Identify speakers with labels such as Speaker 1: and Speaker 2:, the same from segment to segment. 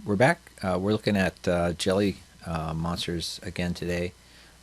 Speaker 1: We're back. We're looking at jelly monsters again today.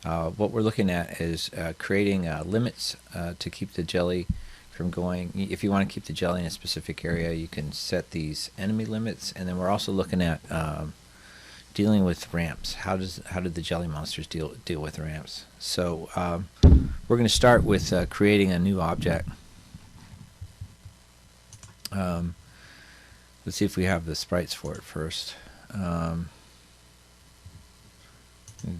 Speaker 1: What we're looking at is creating limits to keep the jelly from going. If you want to keep the jelly in a specific area, you can set these enemy limits. And then we're also looking at dealing with ramps. How do the jelly monsters deal with ramps? So we're going to start with creating a new object. Let's see if we have the sprites for it first.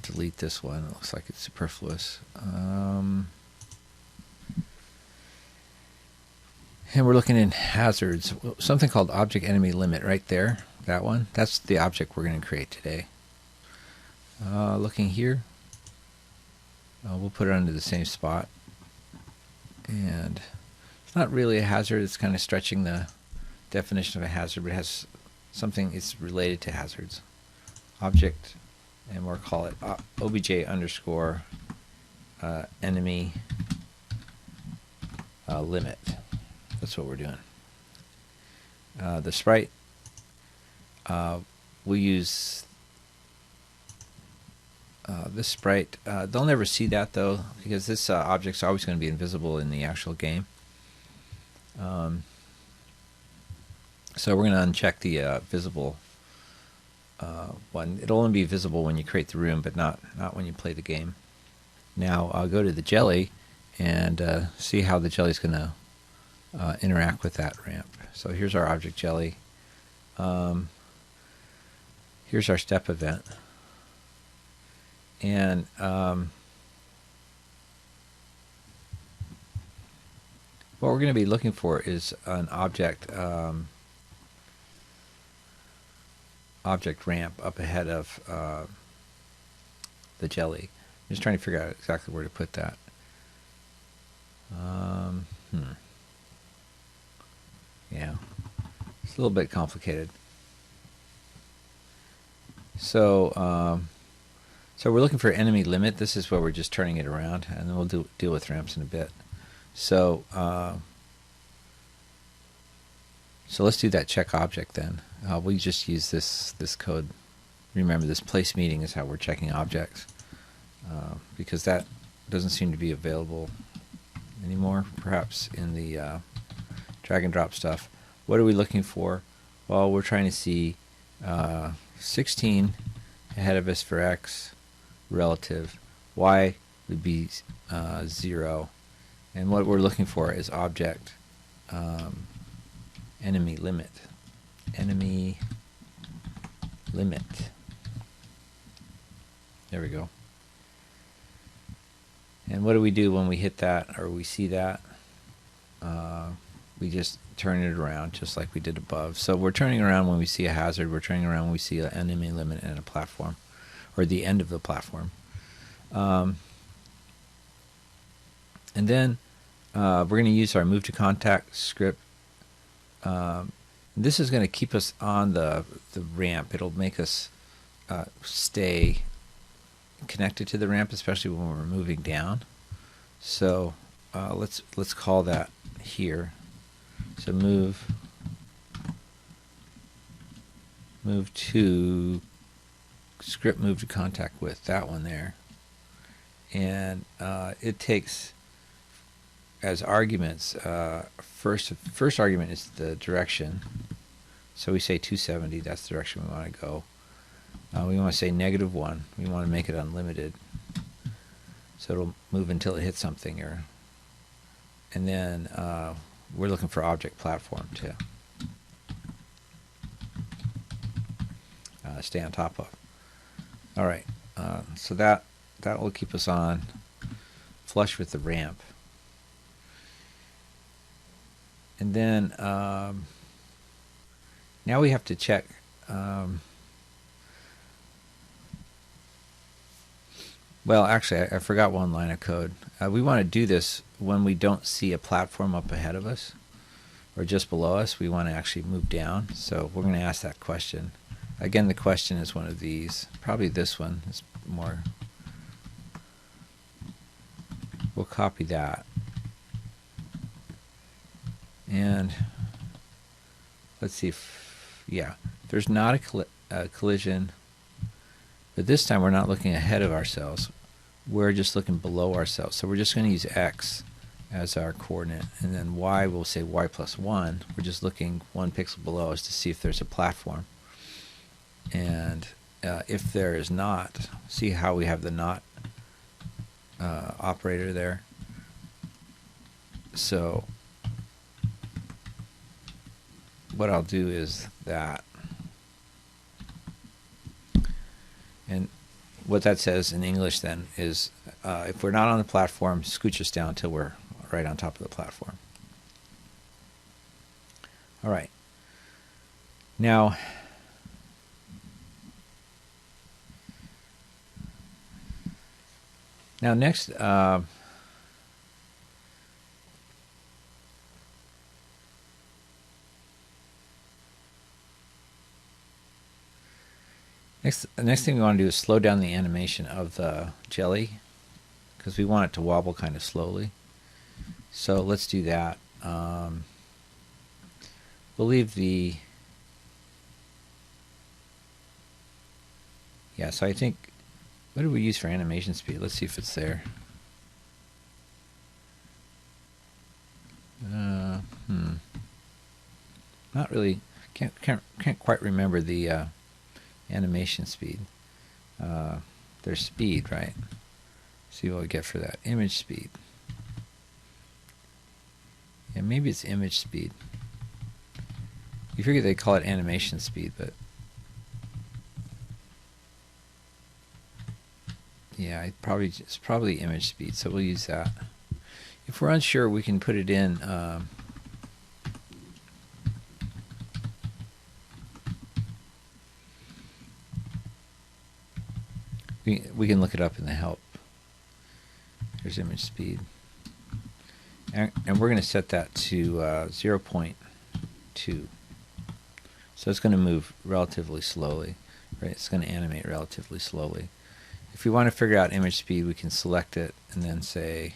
Speaker 1: Delete this one. It looks like it's superfluous. And we're looking in hazards. Something called object enemy limit right there. That one. That's the object we're going to create today. Looking here. We'll put it under the same spot. And it's not really a hazard. It's kind of stretching the definition of a hazard, but it has something. It's related to hazards. Object, and we'll call it obj underscore enemy limit. That's what we're doing. The sprite, we'll use this sprite. They'll never see that though, because this object's always going to be invisible in the actual game. So we're going to uncheck the visible one. It'll only be visible when you create the room, but not when you play the game. Now I'll go to the jelly and see how the jelly is going to interact with that ramp. So here's our object jelly. Here's our step event. And what we're going to be looking for is an object object ramp up ahead of the jelly. I'm just trying to figure out exactly where to put that. Yeah, it's a little bit complicated. So so we're looking for enemy limit. This is where we're just turning it around, and then we'll deal with ramps in a bit. So so let's do that check object then. We just use this code. Remember, this place meeting is how we're checking objects, because that doesn't seem to be available anymore, perhaps in the drag and drop stuff. What are we looking for? Well, we're trying to see 16 ahead of us for x relative. Y would be 0. And what we're looking for is object enemy limit. Enemy limit. There we go. And what do we do when we hit that or we see that? We just turn it around just like we did above. So we're turning around when we see a hazard. We're turning around when we see an enemy limit and a platform, or the end of the platform. And then we're going to use our move to contact script. This is going to keep us on the ramp. It'll make us stay connected to the ramp, especially when we're moving down. So let's call that here. So move to script move to contact with, that one there. And it takes as arguments, first argument is the direction. So we say 270, that's the direction we want to go. We want to say -1. We want to make it unlimited. So it'll move until it hits something. And then we're looking for object platform to stay on top of. All right, so that will keep us on flush with the ramp. And then now we have to check well, actually, I forgot one line of code. We want to do this when we don't see a platform up ahead of us or just below us. We want to actually move down. So we're going to ask that question. Again, the question is one of these. Probably this one is more. We'll copy that. And let's see if, yeah, there's not collision. But this time we're not looking ahead of ourselves. We're just looking below ourselves. So we're just going to use x as our coordinate. And then y, we'll say y plus 1. We're just looking 1 pixel below us to see if there's a platform. And if there is not, see how we have the not operator there. So what I'll do is that. And what that says in English then is if we're not on the platform, scooch us down until we're right on top of the platform. All right. Now, next, next thing we want to do is slow down the animation of the jelly, because we want it to wobble kind of slowly. So let's do that. We'll leave the, yeah, so I think, what did we use for animation speed? Let's see if it's there. Not really, can't quite remember the animation speed. There's speed, right? See what we get for that. Image speed. Yeah, maybe it's image speed. You figure they call it animation speed, but yeah, it's probably image speed, so we'll use that. If we're unsure, we can put it in we can look it up in the help. There's image speed. And we're going to set that to 0.2. So it's going to move relatively slowly, right? It's going to animate relatively slowly. If we want to figure out image speed, we can select it and then say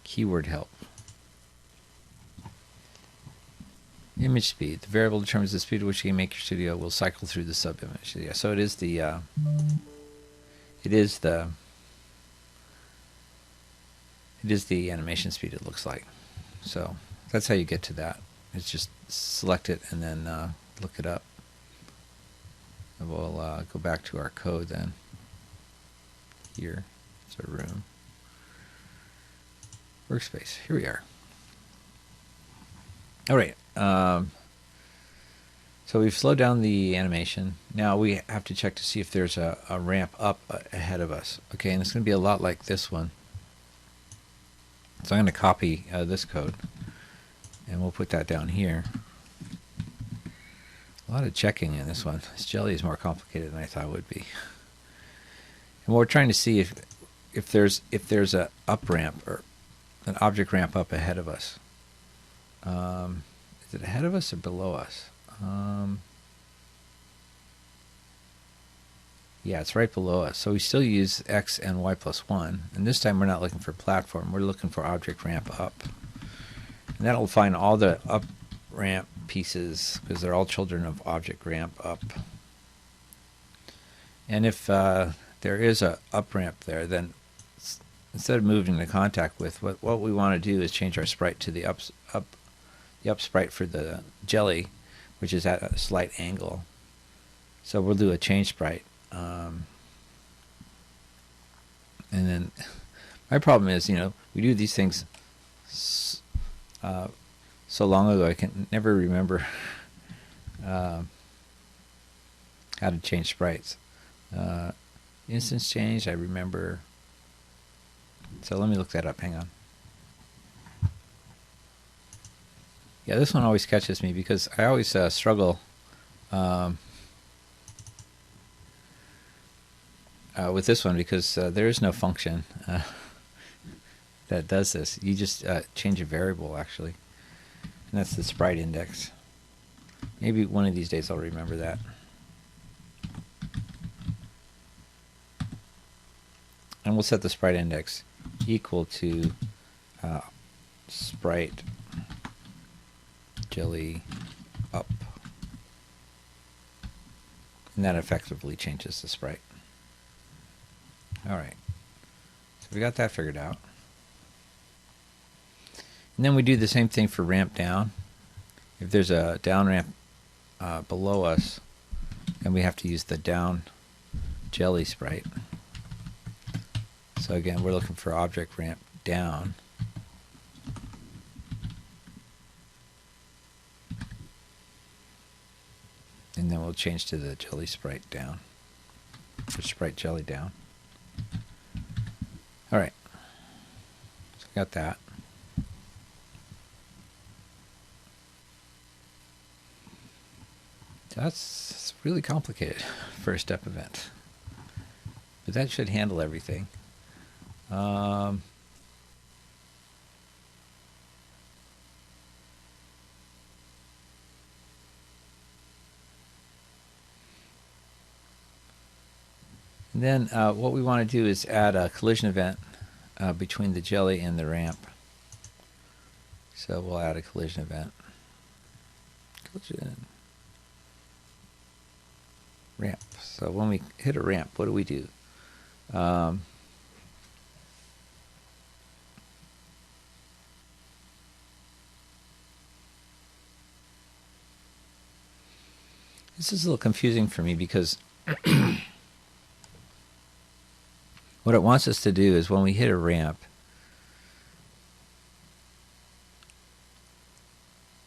Speaker 1: keyword help. Image speed. The variable determines the speed at which you can make your studio will cycle through the sub-image. Yeah, so it is the animation speed it looks like. So that's how you get to that. It's just select it and then look it up. And we'll go back to our code then. Here, it's our room. Workspace. Here we are. All right. So we've slowed down the animation. Now we have to check to see if there's a ramp up ahead of us. Okay, and it's going to be a lot like this one. So I'm going to copy this code, and we'll put that down here. A lot of checking in this one. This jelly is more complicated than I thought it would be. And what we're trying to see if there's a up ramp or an object ramp up ahead of us. Is it ahead of us or below us? Yeah, it's right below us. So we still use x and y plus 1. And this time we're not looking for platform. We're looking for object ramp up. And that'll find all the up ramp pieces because they're all children of object ramp up. And if there is a up ramp there, then instead of moving the contact with, what we want to do is change our sprite to the up sprite for the jelly, which is at a slight angle. So we'll do a change sprite. And then my problem is, we do these things so long ago I can never remember how to change sprites. Instance change, I remember. So let me look that up. Hang on. Yeah, this one always catches me because I always struggle with this one because there is no function that does this. You just change a variable, actually. And that's the sprite index. Maybe one of these days I'll remember that. And we'll set the sprite index equal to sprite jelly up. And that effectively changes the sprite. Alright, so we got that figured out. And then we do the same thing for ramp down. If there's a down ramp below us, and we have to use the down jelly sprite. So again, we're looking for object ramp down. And then we'll change to the jelly sprite down. Or sprite jelly down. Alright. So got that. That's really complicated for a step event. But that should handle everything. And then what we want to do is add a collision event between the jelly and the ramp. So we'll add a collision event. Collision. Ramp. So when we hit a ramp, what do we do? This is a little confusing for me because what it wants us to do is when we hit a ramp,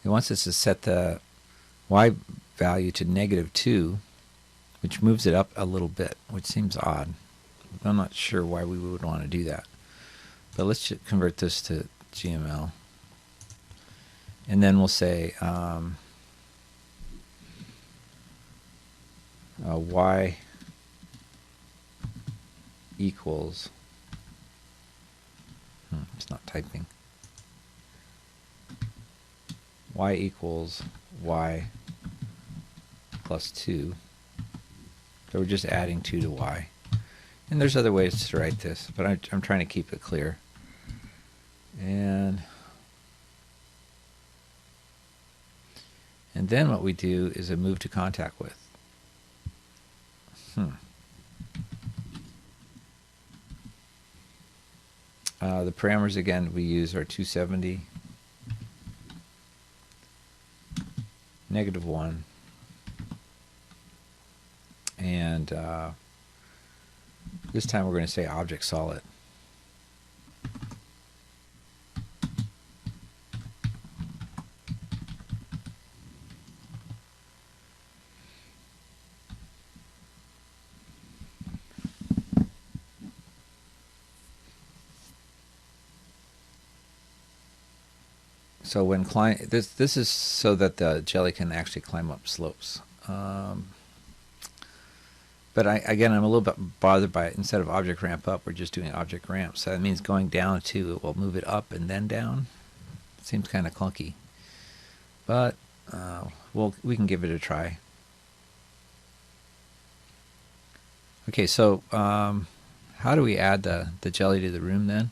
Speaker 1: it wants us to set the y value to -2, which moves it up a little bit, which seems odd. I'm not sure why we would want to do that. But let's just convert this to GML. And then we'll say y equals, it's not typing, y equals y plus 2. So we're just adding 2 to y. And there's other ways to write this, but I'm trying to keep it clear. And then what we do is a move to contact with. The parameters again we use are 270, -1, and this time we're going to say object solid. So when this is so that the jelly can actually climb up slopes. But again, I'm a little bit bothered by it. Instead of object ramp up, we're just doing object ramp. So that means going down too. It will move it up and then down. Seems kind of clunky. But we can give it a try. Okay, so how do we add the jelly to the room then?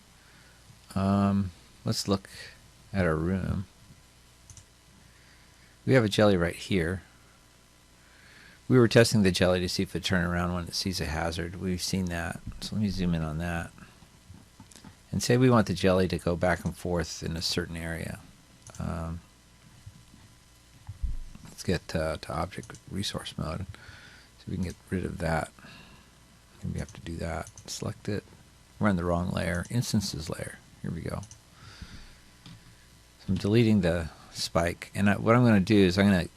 Speaker 1: Let's look at our room. We have a jelly right here. We were testing the jelly to see if it turns around when it sees a hazard. We've seen that. So let me zoom in on that. And say we want the jelly to go back and forth in a certain area. Let's get to object resource mode so we can get rid of that. And we have to do that. Select it. We're on the wrong layer. Instances layer. Here we go. So I'm deleting the spike. And what I'm going to do is I'm going to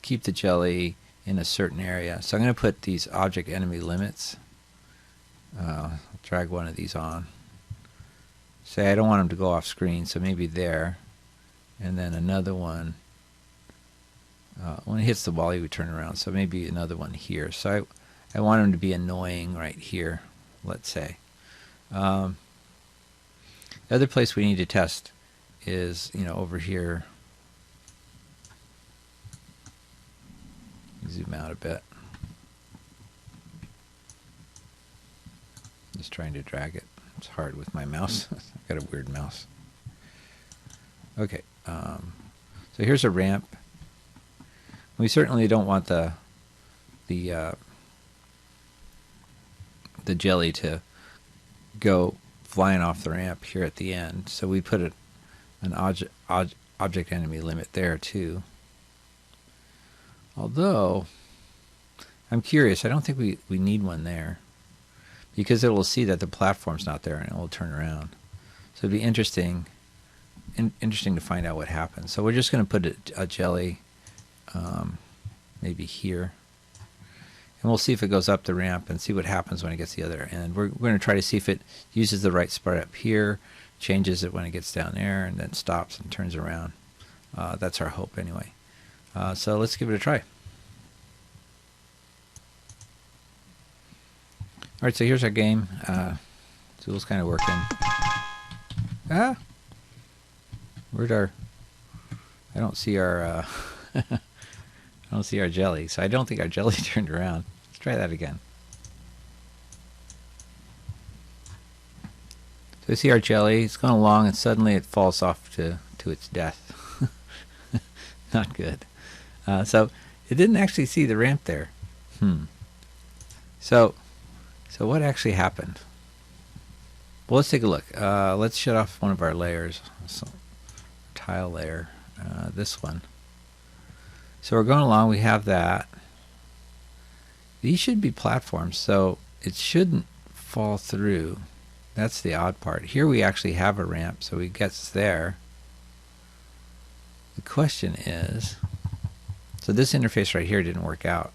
Speaker 1: keep the jelly in a certain area. So I'm going to put these object enemy limits. I'll drag one of these on. Say I don't want them to go off screen, so maybe there. And then another one. When it hits the wall, you would turn around. So maybe another one here. So I want them to be annoying right here, let's say. The other place we need to test is, over here. Zoom out a bit. Just trying to drag it. It's hard with my mouse. I've got a weird mouse. Okay, so here's a ramp. We certainly don't want the the jelly to go flying off the ramp here at the end. So we put an object enemy limit there too. Although, I'm curious, I don't think we need one there, because it will see that the platform's not there and it will turn around. So it'd be interesting to find out what happens. So we're just going to put a jelly maybe here, and we'll see if it goes up the ramp and see what happens when it gets the other end. We're going to try to see if it uses the right sprite up here, changes it when it gets down there, and then stops and turns around. That's our hope anyway. So let's give it a try. All right, so here's our game. Zool's kind of working. Where'd our? I don't see our. I don't see our jelly, so I don't think our jelly turned around. Let's try that again. So I see our jelly. It's going along, and suddenly it falls off to its death. Not good. So it didn't actually see the ramp there. So what actually happened? Well, let's take a look. Let's shut off one of our layers. So, tile layer. This one. So we're going along. We have that. These should be platforms, so it shouldn't fall through. That's the odd part. Here we actually have a ramp, so it gets there. The question is, so this interface right here didn't work out.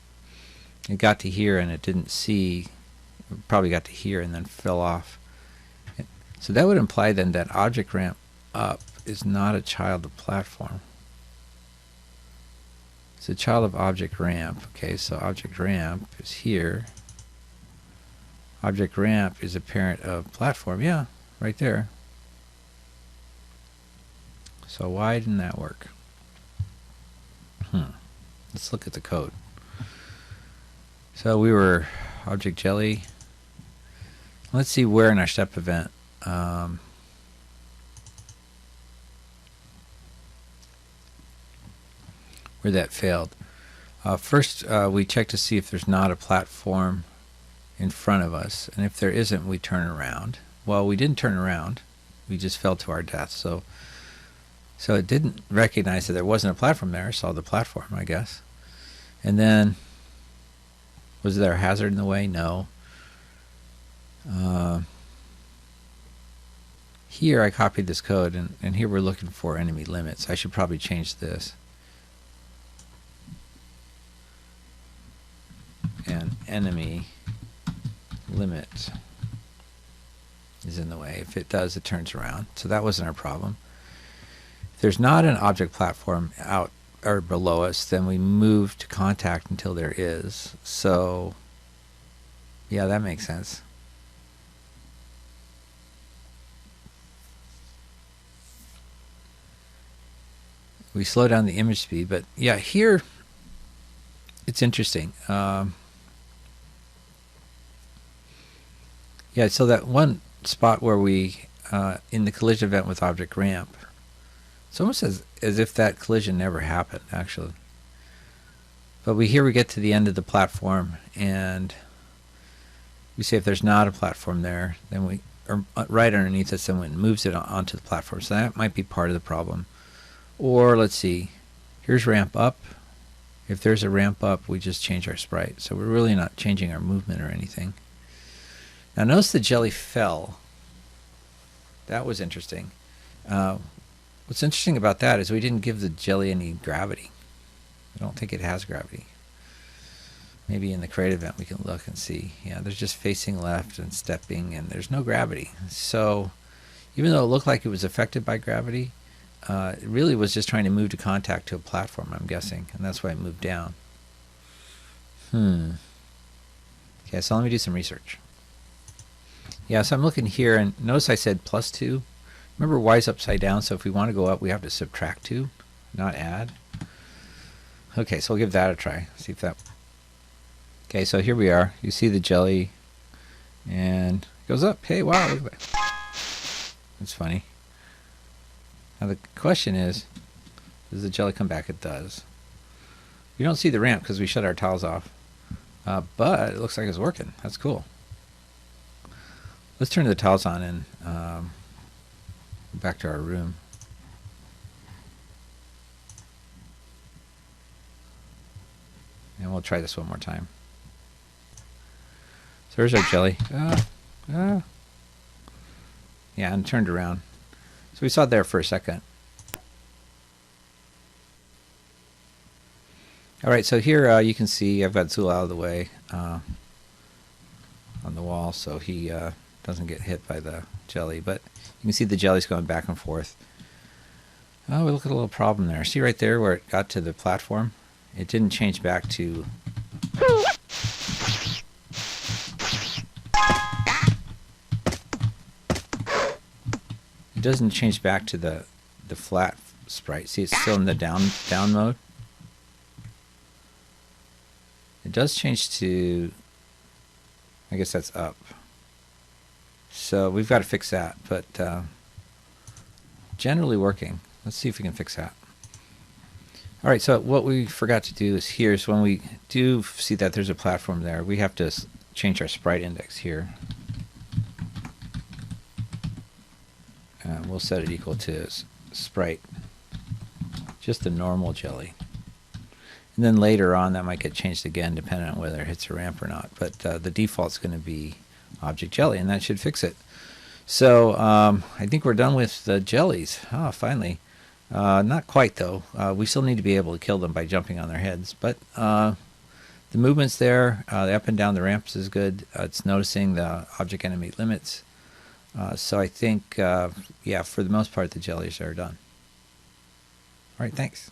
Speaker 1: It got to here and it didn't see, it probably got to here and then fell off. So that would imply then that object ramp up is not a child of platform. It's a child of object ramp. Okay, so object ramp is here. Object ramp is a parent of platform. Yeah, right there. So why didn't that work? Let's look at the code. So we were object jelly. Let's see where in our step event where that failed. First, we check to see if there's not a platform in front of us, and if there isn't, we turn around. Well, we didn't turn around. We just fell to our death. So it didn't recognize that there wasn't a platform there. It saw the platform, I guess. And then, was there a hazard in the way? No. Here I copied this code, and here we're looking for enemy limits. I should probably change this. And enemy limit is in the way. If it does, it turns around. So that wasn't our problem. If there's not an object platform out or below us, then we move to contact until there is. So yeah, that makes sense. We slow down the image speed, but yeah, here it's interesting. Yeah, so that one spot where we, in the collision event with object ramp, it's almost as if that collision never happened, actually. But here we get to the end of the platform, and we say if there's not a platform there, then we, or right underneath us, then it moves it onto the platform. So that might be part of the problem. Or let's see, here's ramp up. If there's a ramp up, we just change our sprite. So we're really not changing our movement or anything. Now notice the jelly fell. That was interesting. What's interesting about that is we didn't give the jelly any gravity. I don't think it has gravity. Maybe in the create event we can look and see. Yeah, there's just facing left and stepping, and there's no gravity. So even though it looked like it was affected by gravity, it really was just trying to move to contact to a platform, I'm guessing, and that's why it moved down. Okay, so let me do some research. Yeah, so I'm looking here, and notice I said +2. Remember, y is upside down, so if we want to go up, we have to subtract 2, not add. Okay, so we'll give that a try. See if that... Okay, so here we are. You see the jelly, and it goes up. Hey, wow, look at that. That's funny. Now the question is, does the jelly come back? It does. We don't see the ramp because we shut our tiles off. but it looks like it's working. That's cool. Let's turn the tiles on and back to our room. And we'll try this one more time. So there's our jelly. Yeah, and turned around. So we saw it there for a second. All right, so here you can see I've got Zool out of the way on the wall, so he doesn't get hit by the jelly. But you can see the jelly's going back and forth. Oh, we look at a little problem there. See right there where it got to the platform? It didn't change back to... It doesn't change back to the flat sprite. See, it's still in the down mode. It does change to... I guess that's up. So we've got to fix that, but generally working. Let's see if we can fix that. All right, so what we forgot to do is here is when we do see that there's a platform there, we have to change our sprite index here. We'll set it equal to sprite, just the normal jelly. And then later on that might get changed again depending on whether it hits a ramp or not. But the default's going to be object jelly, and that should fix it. So I think we're done with the jellies. Oh, finally. Not quite, though. We still need to be able to kill them by jumping on their heads. But the movement's there. The up and down the ramps is good. It's noticing the object enemy limits. So I think, yeah, for the most part, the jellies are done. All right, thanks.